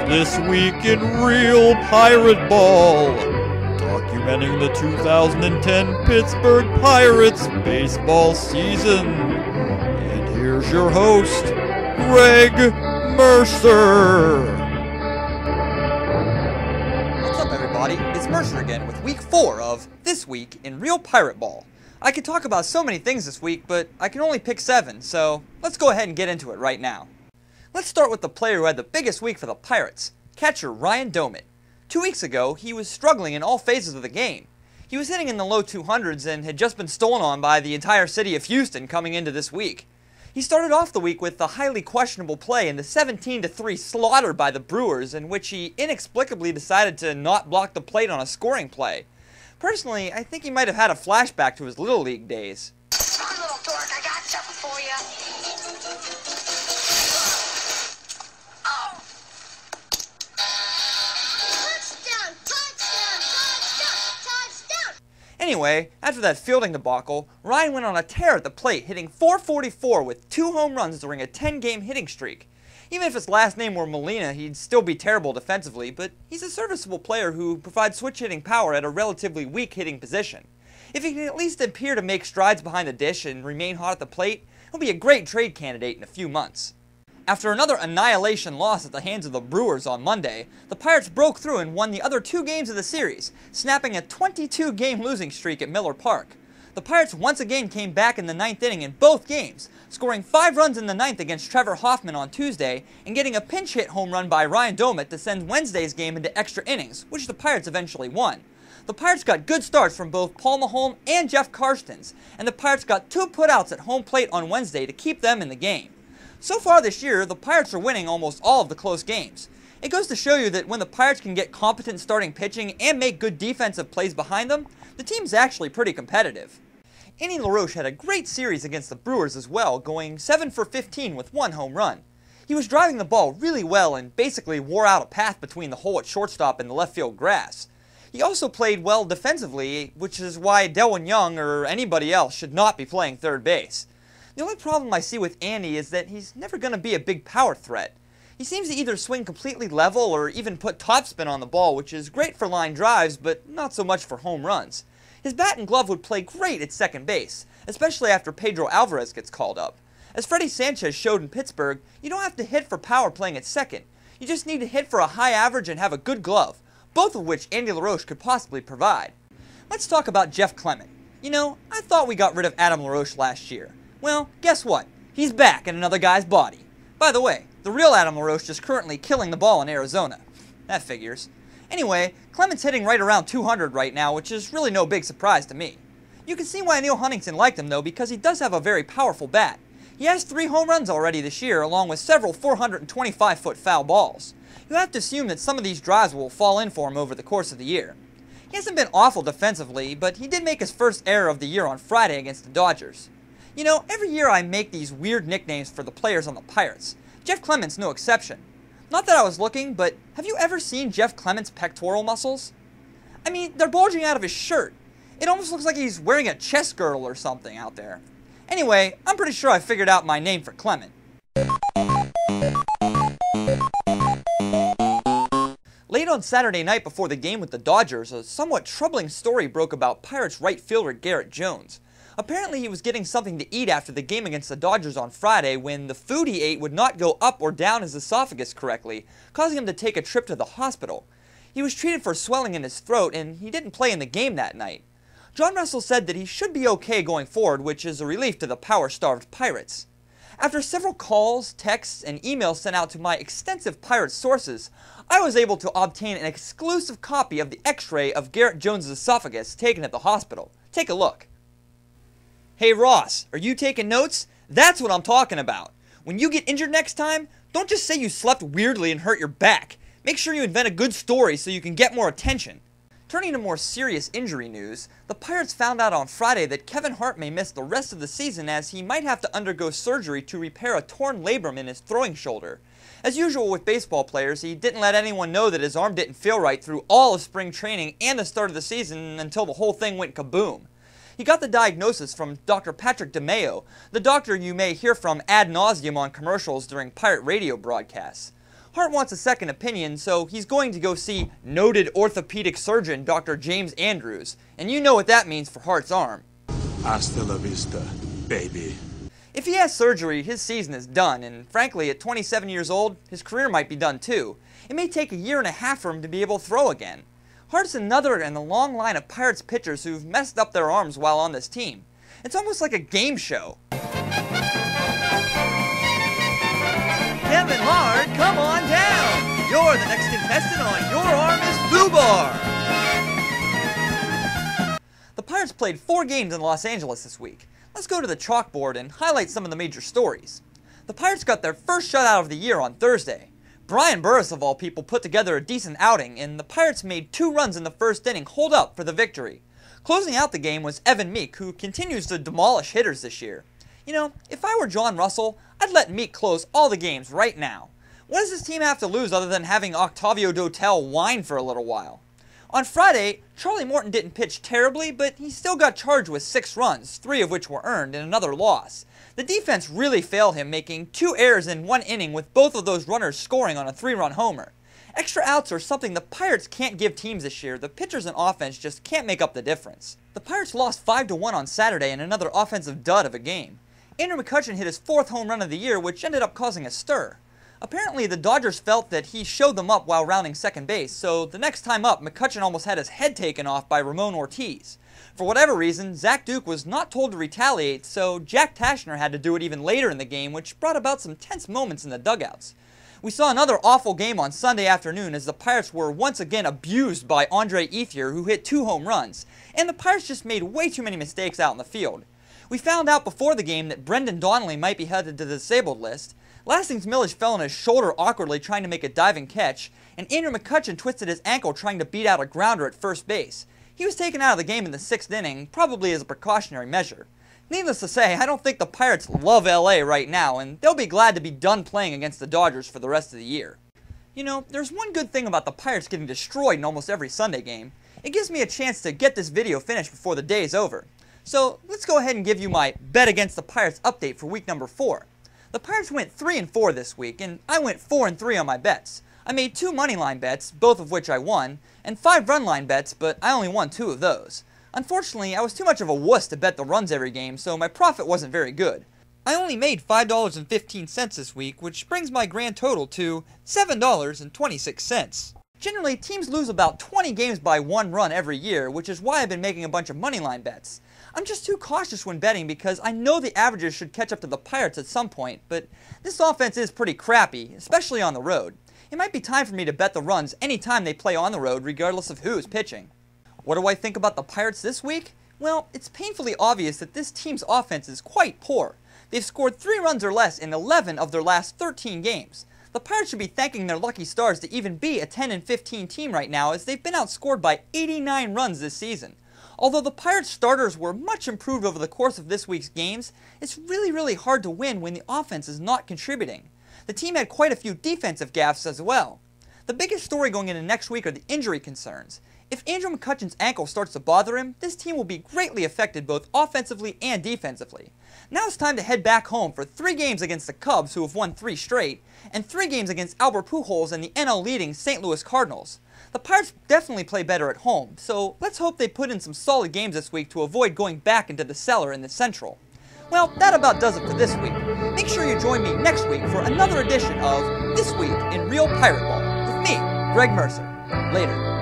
This Week in Real Pirateball, documenting the 2010 Pittsburgh Pirates baseball season. And here's your host, Greg Mercer. What's up, everybody? It's Mercer again with Week 4 of This Week in Real Pirateball. I could talk about so many things this week, but I can only pick 7, so let's go ahead and get into it right now. Let's start with the player who had the biggest week for the Pirates, catcher Ryan Doumit. 2 weeks ago, he was struggling in all phases of the game. He was hitting in the low 200s and had just been stolen on by the entire city of Houston coming into this week. He started off the week with a highly questionable play in the 17-3 slaughter by the Brewers, in which he inexplicably decided to not block the plate on a scoring play. Personally, I think he might have had a flashback to his Little League days. Come on, little dork, I got something for you. Oh. Touchdown, touchdown, touchdown, touchdown. Anyway, after that fielding debacle, Ryan went on a tear at the plate, hitting .444 with 2 home runs during a 10-game hitting streak. Even if his last name were Molina, he'd still be terrible defensively, but he's a serviceable player who provides switch-hitting power at a relatively weak hitting position. If he can at least appear to make strides behind the dish and remain hot at the plate, he'll be a great trade candidate in a few months. After another annihilation loss at the hands of the Brewers on Monday, the Pirates broke through and won the other 2 games of the series, snapping a 22-game losing streak at Miller Park. The Pirates once again came back in the 9th inning in both games, scoring 5 runs in the 9th against Trevor Hoffman on Tuesday and getting a pinch hit home run by Ryan Doumit to send Wednesday's game into extra innings, which the Pirates eventually won. The Pirates got good starts from both Paul Maholm and Jeff Karstens, and the Pirates got 2 putouts at home plate on Wednesday to keep them in the game. So far this year, the Pirates are winning almost all of the close games. It goes to show you that when the Pirates can get competent starting pitching and make good defensive plays behind them, the team's actually pretty competitive. Andy LaRoche had a great series against the Brewers as well, going 7 for 15 with 1 home run. He was driving the ball really well and basically wore out a path between the hole at shortstop and the left field grass. He also played well defensively, which is why Delwyn Young or anybody else should not be playing third base. The only problem I see with Andy is that he's never going to be a big power threat. He seems to either swing completely level or even put topspin on the ball, which is great for line drives, but not so much for home runs. His bat and glove would play great at second base, especially after Pedro Alvarez gets called up. As Freddie Sanchez showed in Pittsburgh, you don't have to hit for power playing at second. You just need to hit for a high average and have a good glove, both of which Andy LaRoche could possibly provide. Let's talk about Jeff Clement. You know, I thought we got rid of Adam LaRoche last year. Well, guess what? He's back in another guy's body. By the way, the real Adam LaRoche is currently killing the ball in Arizona. That figures. Anyway, Clement's hitting right around 200 right now, which is really no big surprise to me. You can see why Neil Huntington liked him though, because he does have a very powerful bat. He has 3 home runs already this year, along with several 425-foot foul balls. You have to assume that some of these drives will fall in for him over the course of the year. He hasn't been awful defensively, but he did make his first error of the year on Friday against the Dodgers. You know, every year I make these weird nicknames for the players on the Pirates. Jeff Clement's no exception. Not that I was looking, but have you ever seen Jeff Clement's pectoral muscles? I mean, they're bulging out of his shirt. It almost looks like he's wearing a chest girdle or something out there. Anyway, I'm pretty sure I figured out my name for Clement. Late on Saturday night before the game with the Dodgers, a somewhat troubling story broke about Pirates right fielder Garrett Jones. Apparently he was getting something to eat after the game against the Dodgers on Friday when the food he ate would not go up or down his esophagus correctly, causing him to take a trip to the hospital. He was treated for swelling in his throat and he didn't play in the game that night. John Russell said that he should be okay going forward, which is a relief to the power-starved Pirates. After several calls, texts, and emails sent out to my extensive Pirates sources, I was able to obtain an exclusive copy of the x-ray of Garrett Jones' esophagus taken at the hospital. Take a look. Hey Ross, are you taking notes? That's what I'm talking about. When you get injured next time, don't just say you slept weirdly and hurt your back. Make sure you invent a good story so you can get more attention. Turning to more serious injury news, the Pirates found out on Friday that Kevin Hart may miss the rest of the season as he might have to undergo surgery to repair a torn labrum in his throwing shoulder. As usual with baseball players, he didn't let anyone know that his arm didn't feel right through all of spring training and the start of the season until the whole thing went kaboom. He got the diagnosis from Dr. Patrick DeMeo, the doctor you may hear from ad nauseum on commercials during pirate radio broadcasts. Hart wants a second opinion, so he's going to go see noted orthopedic surgeon Dr. James Andrews, and you know what that means for Hart's arm. Hasta la vista, baby. If he has surgery, his season is done, and frankly, at 27 years old, his career might be done too. It may take a year and a half for him to be able to throw again. Hart's another in the long line of Pirates pitchers who've messed up their arms while on this team. It's almost like a game show. Kevin Hart, come on down! You're the next contestant on Your Arm is Foobar! The Pirates played 4 games in Los Angeles this week. Let's go to the chalkboard and highlight some of the major stories. The Pirates got their first shutout of the year on Thursday. Brian Burris, of all people, put together a decent outing, and the Pirates made 2 runs in the first inning hold up for the victory. Closing out the game was Evan Meek, who continues to demolish hitters this year. You know, if I were John Russell, I'd let Meek close all the games right now. What does this team have to lose other than having Octavio Dotel whine for a little while? On Friday, Charlie Morton didn't pitch terribly, but he still got charged with 6 runs, 3 of which were earned, and another loss. The defense really failed him, making 2 errors in 1 inning with both of those runners scoring on a 3-run homer. Extra outs are something the Pirates can't give teams this year. The pitchers and offense just can't make up the difference. The Pirates lost 5-1 on Saturday in another offensive dud of a game. Andrew McCutchen hit his 4th home run of the year, which ended up causing a stir. Apparently, the Dodgers felt that he showed them up while rounding second base, so the next time up, McCutchen almost had his head taken off by Ramon Ortiz. For whatever reason, Zach Duke was not told to retaliate, so Jack Tashner had to do it even later in the game, which brought about some tense moments in the dugouts. We saw another awful game on Sunday afternoon as the Pirates were once again abused by Andre Ethier, who hit 2 home runs, and the Pirates just made way too many mistakes out in the field. We found out before the game that Brendan Donnelly might be headed to the disabled list. Lastings Millage fell on his shoulder awkwardly trying to make a diving catch, and Andrew McCutchen twisted his ankle trying to beat out a grounder at first base. He was taken out of the game in the 6th inning, probably as a precautionary measure. Needless to say, I don't think the Pirates love LA right now, and they'll be glad to be done playing against the Dodgers for the rest of the year. You know, there's one good thing about the Pirates getting destroyed in almost every Sunday game. It gives me a chance to get this video finished before the day is over. So let's go ahead and give you my Bet Against the Pirates update for week number 4. The Pirates went 3-4 this week, and I went 4-3 on my bets. I made 2 moneyline bets, both of which I won, and 5 run-line bets, but I only won 2 of those. Unfortunately, I was too much of a wuss to bet the runs every game, so my profit wasn't very good. I only made $5.15 this week, which brings my grand total to $7.26. Generally, teams lose about 20 games by 1 run every year, which is why I've been making a bunch of moneyline bets. I'm just too cautious when betting because I know the averages should catch up to the Pirates at some point, but this offense is pretty crappy, especially on the road. It might be time for me to bet the runs anytime they play on the road, regardless of who's pitching. What do I think about the Pirates this week? Well, it's painfully obvious that this team's offense is quite poor. They've scored 3 runs or less in 11 of their last 13 games. The Pirates should be thanking their lucky stars to even be a 10-15 team right now, as they've been outscored by 89 runs this season. Although the Pirates starters were much improved over the course of this week's games, it's really hard to win when the offense is not contributing. The team had quite a few defensive gaffes as well. The biggest story going into next week are the injury concerns. If Andrew McCutchen's ankle starts to bother him, this team will be greatly affected both offensively and defensively. Now it's time to head back home for 3 games against the Cubs, who have won 3 straight, and 3 games against Albert Pujols and the NL-leading St. Louis Cardinals. The Pirates definitely play better at home, so let's hope they put in some solid games this week to avoid going back into the cellar in the Central. Well, that about does it for this week. Make sure you join me next week for another edition of This Week in Real Pirate Ball with me, Greg Mercer. Later.